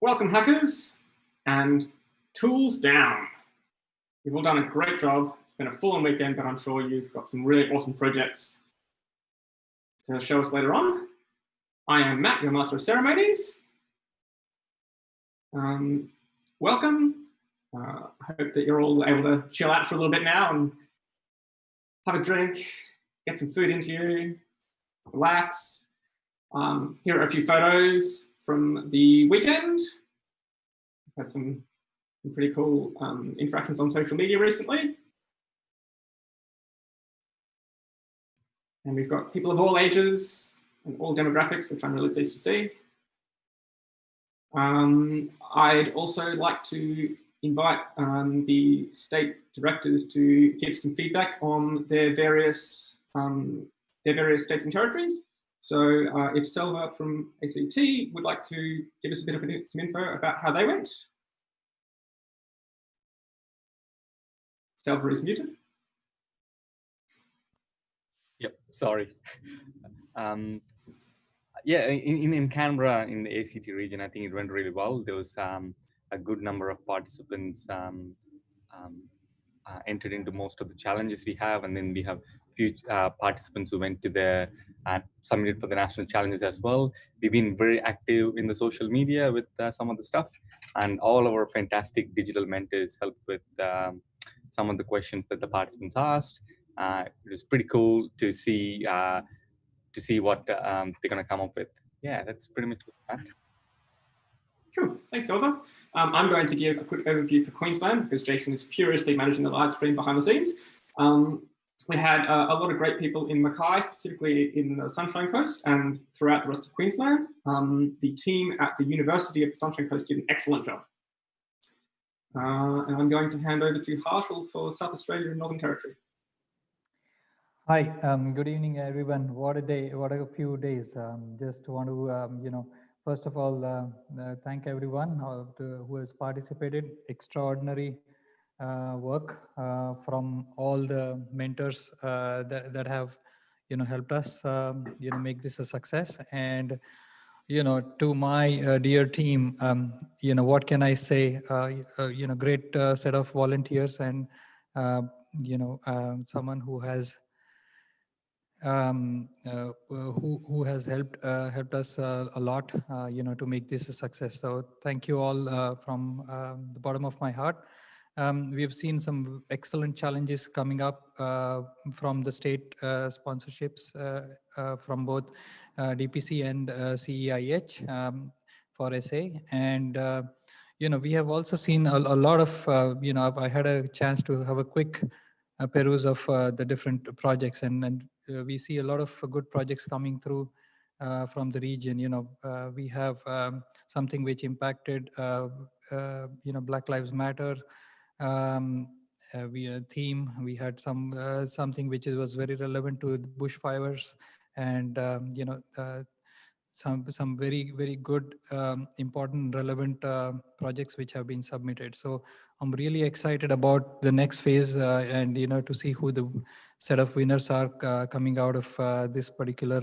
Welcome, hackers, and tools down. You've all done a great job. It's been a full-on weekend, but I'm sure you've got some really awesome projects to show us later on. I am Matt, your Master of Ceremonies. Welcome. I hope that you're all able to chill out for a little bit now and have a drink, get some food into you, relax. Here are a few photos from the weekend. We've had some pretty cool interactions on social media recently. And we've got people of all ages and all demographics, which I'm really pleased to see. I'd also like to invite the state directors to give some feedback on their various states and territories. So if Selva from ACT would like to give us a bit of some info about how they went. Selva is muted. Yep, sorry. Yeah, in Canberra, in the ACT region, I think it went really well. There was a good number of participants entered into most of the challenges we have, and then we have few participants who went to the submitted for the national challenges as well. We've been very active in the social media with some of the stuff, and all our fantastic digital mentors helped with some of the questions that the participants asked. It was pretty cool to see what they're going to come up with. Yeah, that's pretty much that. Cool, thanks, Selva. I'm going to give a quick overview for Queensland because Jason is furiously managing the live stream behind the scenes. We had a lot of great people in Mackay, specifically in the Sunshine Coast and throughout the rest of Queensland. The team at the University of the Sunshine Coast did an excellent job. And I'm going to hand over to Harshal for South Australia and Northern Territory. Hi, good evening, everyone. What a day, what a few days. Just want to, first of all, thank everyone who has participated. Extraordinary work from all the mentors that have, helped us, make this a success. And, to my dear team, what can I say? Great set of volunteers and, someone who has who has helped us a lot, to make this a success. So thank you all from the bottom of my heart. We have seen some excellent challenges coming up from the state sponsorships from both DPC and CEIH for SA. And, we have also seen a lot of, I had a chance to have a quick peruse of the different projects, and we see a lot of good projects coming through from the region. We have something which impacted, Black Lives Matter theme. We had something which was very relevant to the bushfires, and some very good, important, relevant projects which have been submitted. So I'm really excited about the next phase, and to see who the set of winners are coming out of this particular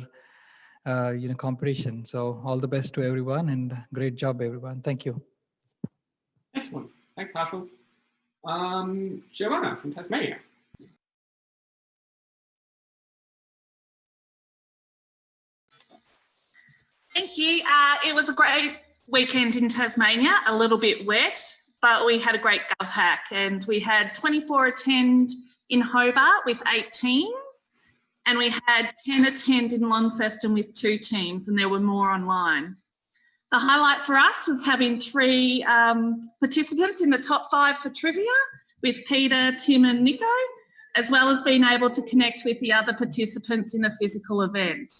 competition. So all the best to everyone, and great job, everyone. Thank you. Excellent. Thanks, Harshal. Joanna from Tasmania. Thank you. It was a great weekend in Tasmania, a little bit wet, but we had a great GovHack, and we had 24 attend in Hobart with 8 teams, and we had 10 attend in Launceston with 2 teams, and there were more online. The highlight for us was having 3 participants in the top 5 for trivia with Peter, Tim and Nico, as well as being able to connect with the other participants in a physical event.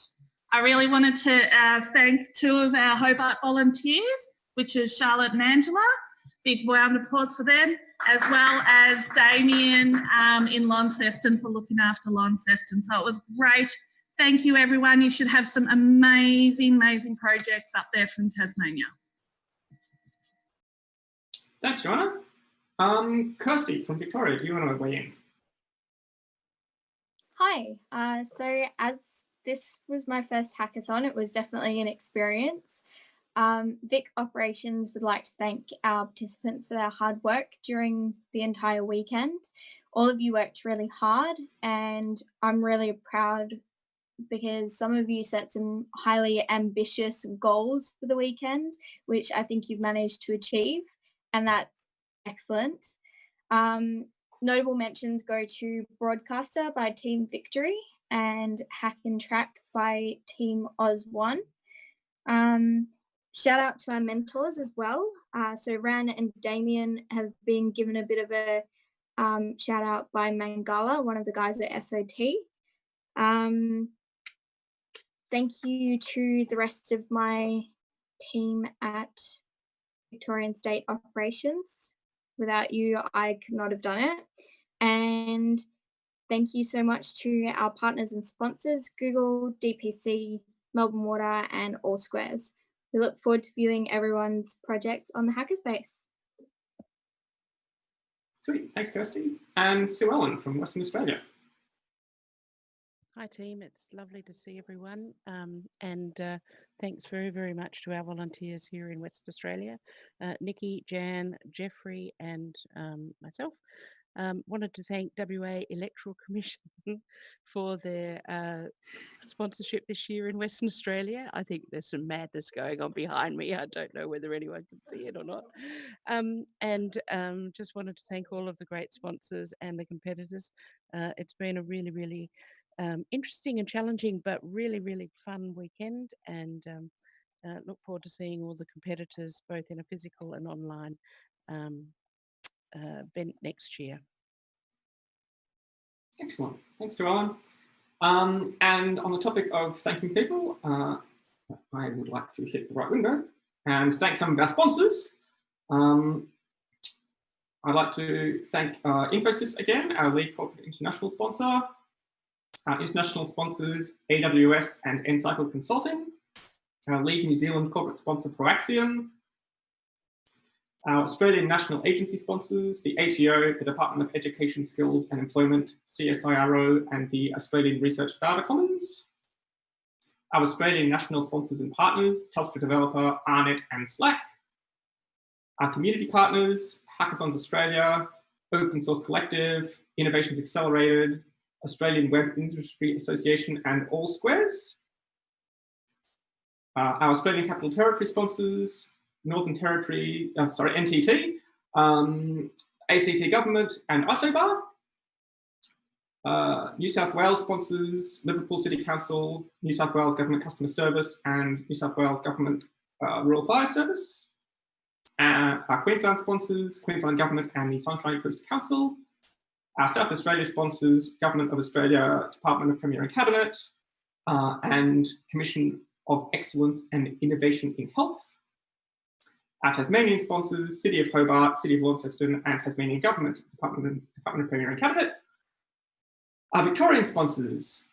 I really wanted to thank 2 of our Hobart volunteers, which is Charlotte and Angela. Big round of applause for them, as well as Damien in Launceston for looking after Launceston. So it was great. Thank you, everyone. You should have some amazing, amazing projects up there from Tasmania. Thanks, Joanna. Kirsty from Victoria, do you want to weigh in? Hi. So as this was my first hackathon, it was definitely an experience. Vic Operations would like to thank our participants for their hard work during the entire weekend. All of you worked really hard, and I'm really proud because some of you set some highly ambitious goals for the weekend, which I think you've managed to achieve, and that's excellent. Notable mentions go to Broadcaster by Team Victory and Hack and Track by Team Oz1. Shout out to our mentors as well. So Ran and Damien have been given a bit of a shout out by Mangala, one of the guys at SOT. Thank you to the rest of my team at Victorian State Operations. Without you, I could not have done it. And thank you so much to our partners and sponsors, Google, DPC, Melbourne Water, and All Squares. We look forward to viewing everyone's projects on the Hackerspace. Sweet, thanks Kirsty. And Sue Ellen from Western Australia. Hi team, it's lovely to see everyone, and thanks very, very much to our volunteers here in Western Australia, Nikki, Jan, Jeffrey and myself. Wanted to thank WA Electoral Commission for their sponsorship this year in Western Australia. I think there's some madness going on behind me. I don't know whether anyone can see it or not. Just wanted to thank all of the great sponsors and the competitors. It's been a really, really interesting and challenging, but really, really fun weekend, and look forward to seeing all the competitors both in a physical and online event next year. Excellent, thanks Sue Ellen. And on the topic of thanking people, I would like to hit the right window and thank some of our sponsors. I'd like to thank Infosys again, our lead corporate international sponsor. Our international sponsors, AWS and N-Cycle Consulting. Our lead New Zealand corporate sponsor, Proaxium. Our Australian national agency sponsors, the ATO, the Department of Education, Skills and Employment, CSIRO, and the Australian Research Data Commons. Our Australian national sponsors and partners, Telstra Developer, ARNet and Slack. Our community partners, Hackathons Australia, Open Source Collective, Innovations Accelerated, Australian Web Industry Association and All Squares. Our Australian Capital Territory sponsors, Northern Territory, NTT, ACT Government and ISOBAR. New South Wales sponsors, Liverpool City Council, New South Wales Government Customer Service and New South Wales Government Rural Fire Service. Our Queensland sponsors, Queensland Government and the Sunshine Coast Council. Our South Australia sponsors, Government of Australia, Department of Premier and Cabinet, and Commission of Excellence and Innovation in Health. Our Tasmanian sponsors, City of Hobart, City of Launceston, and Tasmanian Government, Department of Premier and Cabinet. Our Victorian sponsors,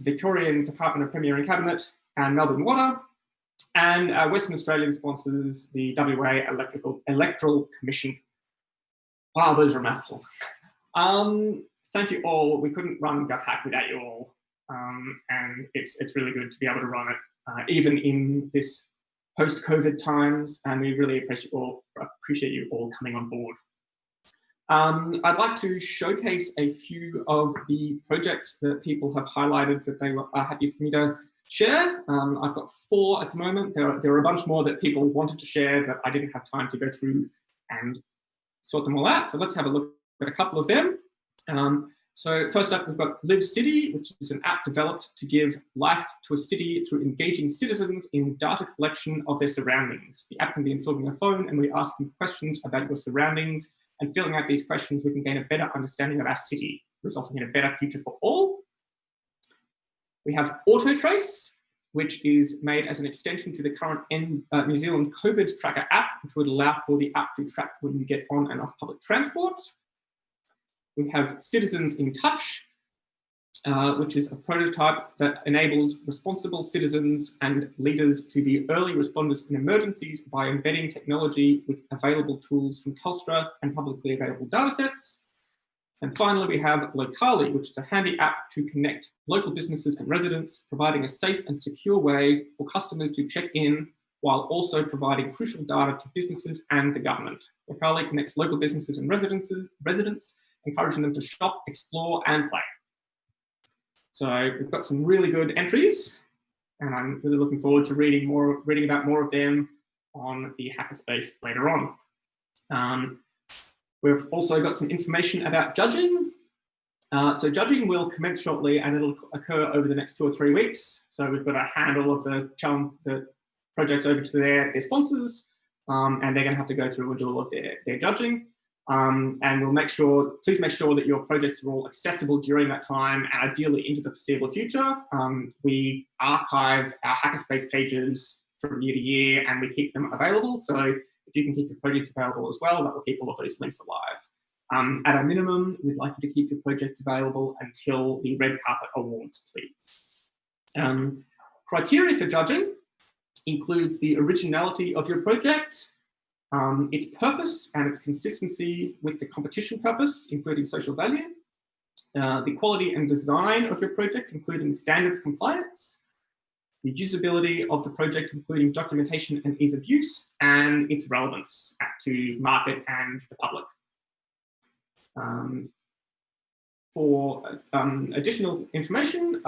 Victorian Department of Premier and Cabinet and Melbourne Water. And our Western Australian sponsors, the WA Electoral Commission. Wow, those are a mouthful. Thank you all. We couldn't run GovHack without you all, and it's really good to be able to run it, even in this post-COVID times. And we really appreciate you all coming on board. I'd like to showcase a few of the projects that people have highlighted that they are happy for me to share. I've got 4 at the moment. There are a bunch more that people wanted to share that I didn't have time to go through and sort them all out. So let's have a look at a couple of them. So first up, we've got Live City, which is an app developed to give life to a city through engaging citizens in data collection of their surroundings. The app can be installed on your phone, and we ask you questions about your surroundings, and filling out these questions, we can gain a better understanding of our city, resulting in a better future for all. We have AutoTrace, which is made as an extension to the current New Zealand COVID tracker app, which would allow for the app to track when you get on and off public transport. We have Citizens in Touch, which is a prototype that enables responsible citizens and leaders to be early responders in emergencies by embedding technology with available tools from Telstra and publicly available datasets. And finally, we have Locali, which is a handy app to connect local businesses and residents, providing a safe and secure way for customers to check in while also providing crucial data to businesses and the government. Wakali connects local businesses and residents, encouraging them to shop, explore, and play. So we've got some really good entries, and I'm really looking forward to reading about more of them on the Hackerspace later on. We've also got some information about judging. So judging will commence shortly, and it'll occur over the next 2 or 3 weeks. So we've got to hand all of the projects over to their sponsors, and they're going to have to go through and do all of their judging. And please make sure that your projects are all accessible during that time, and ideally into the foreseeable future. We archive our Hackerspace pages from year to year, and we keep them available. So if you can keep your projects available as well, that will keep all of those links alive. At a minimum, we'd like you to keep your projects available until the Red Carpet Awards, please. Criteria for judging includes the originality of your project, its purpose and its consistency with the competition purpose, including social value, the quality and design of your project, including standards compliance, the usability of the project, including documentation and ease of use, and its relevance to market and the public. For additional information,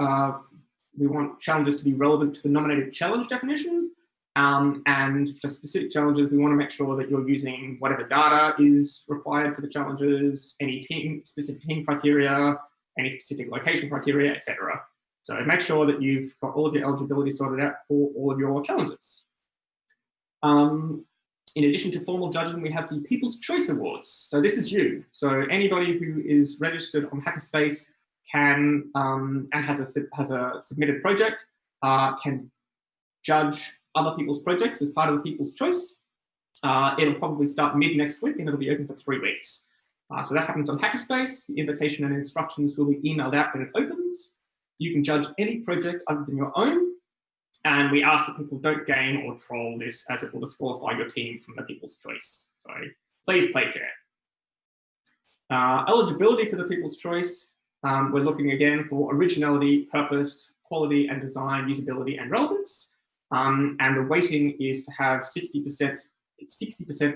we want challenges to be relevant to the nominated challenge definition. And for specific challenges, we want to make sure that you're using whatever data is required for the challenges, any specific team criteria, any specific location criteria, etc. So make sure that you've got all of your eligibility sorted out for all of your challenges. In addition to formal judging, we have the People's Choice Awards. So this is you. So anybody who is registered on Hackerspace can and has a submitted project can judge other people's projects as part of the People's Choice. It'll probably start mid next week, and it'll be open for 3 weeks. So that happens on Hackerspace. The invitation and instructions will be emailed out when it opens. You can judge any project other than your own, and we ask that people don't game or troll this, as it will disqualify your team from the People's Choice. So please play fair. Eligibility for the People's Choice, we're looking again for originality, purpose, quality and design, usability and relevance. And the weighting is to have 60%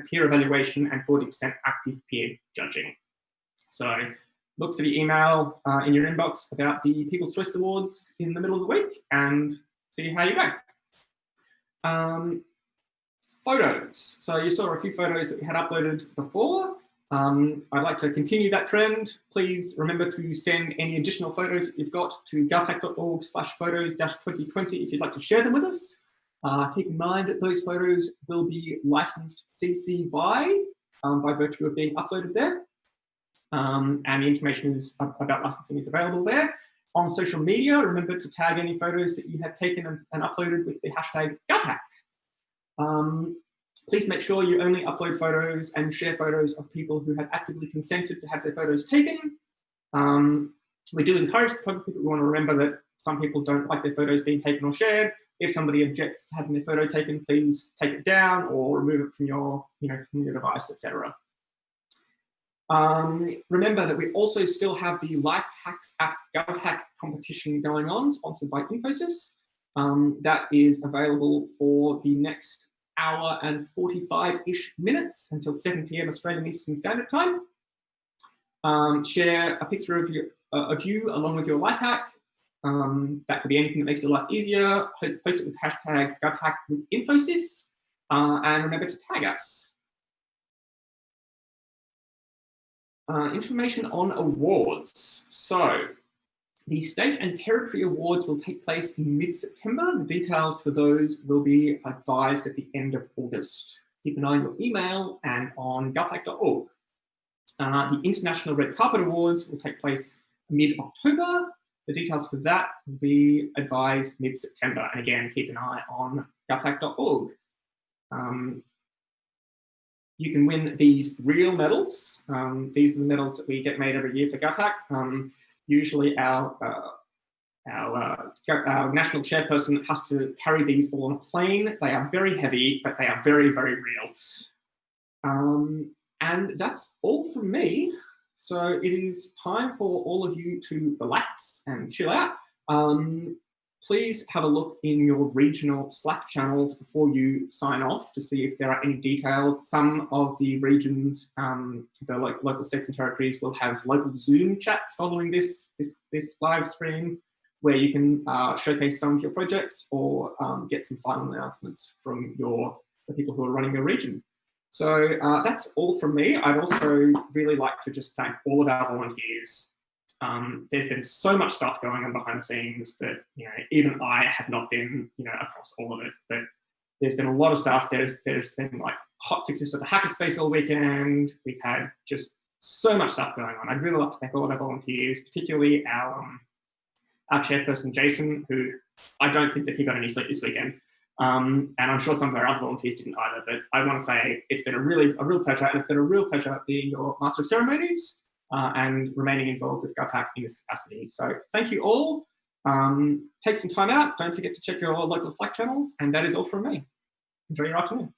peer evaluation and 40% active peer judging. So look for the email in your inbox about the People's Choice Awards in the middle of the week and see how you go. Photos. So you saw a few photos that we had uploaded before. I'd like to continue that trend. Please remember to send any additional photos that you've got to govhack.org/photos-2020 if you'd like to share them with us. Keep in mind that those photos will be licensed CC by virtue of being uploaded there. And the information about licensing is available there. On social media, remember to tag any photos that you have taken and uploaded with the hashtag GovHack. Please make sure you only upload photos and share photos of people who have actively consented to have their photos taken. We do encourage photography, but we want to remember that some people don't like their photos being taken or shared. If somebody objects to having their photo taken, please take it down or remove it from your, from your device, etc. Remember that we also still have the Life Hacks at GovHack competition going on, sponsored by Infosys. That is available for the next hour and 45-ish minutes until 7 p.m. Australian Eastern Standard Time. Share a picture of you along with your life hack. That could be anything that makes your life easier. Post it with hashtag GovHack with Infosys, and remember to tag us. Information on awards. So the state and territory awards will take place in mid-September. The details for those will be advised at the end of August. Keep an eye on your email and on govhack.org. The International Red Carpet Awards will take place mid-October. The details for that will be advised mid-September. And again, keep an eye on govhack.org. You can win these real medals. These are the medals that we get made every year for GovHack. Usually our national chairperson has to carry these all on a plane. They are very heavy, but they are very, very real. And that's all from me. So it is time for all of you to relax and chill out. please have a look in your regional Slack channels before you sign off to see if there are any details. Some of the regions, the local states and territories, will have local Zoom chats following this live stream, where you can showcase some of your projects or get some final announcements from the people who are running your region. So that's all from me. I'd also really like to just thank all of our volunteers. There's been so much stuff going on behind the scenes that, you know, even I have not been, you know, across all of it, but there's been a lot of stuff. There's been like hot fixes to the hackerspace all weekend. We've had just so much stuff going on. I'd really like to thank all of our volunteers, particularly our chairperson, Jason, who I don't think that he got any sleep this weekend. And I'm sure some of our other volunteers didn't either, but I want to say it's been a real pleasure, and it's been a real pleasure being your Master of Ceremonies and remaining involved with GovHack in this capacity. So thank you all. Take some time out. Don't forget to check your local Slack channels, and that is all from me. Enjoy your afternoon.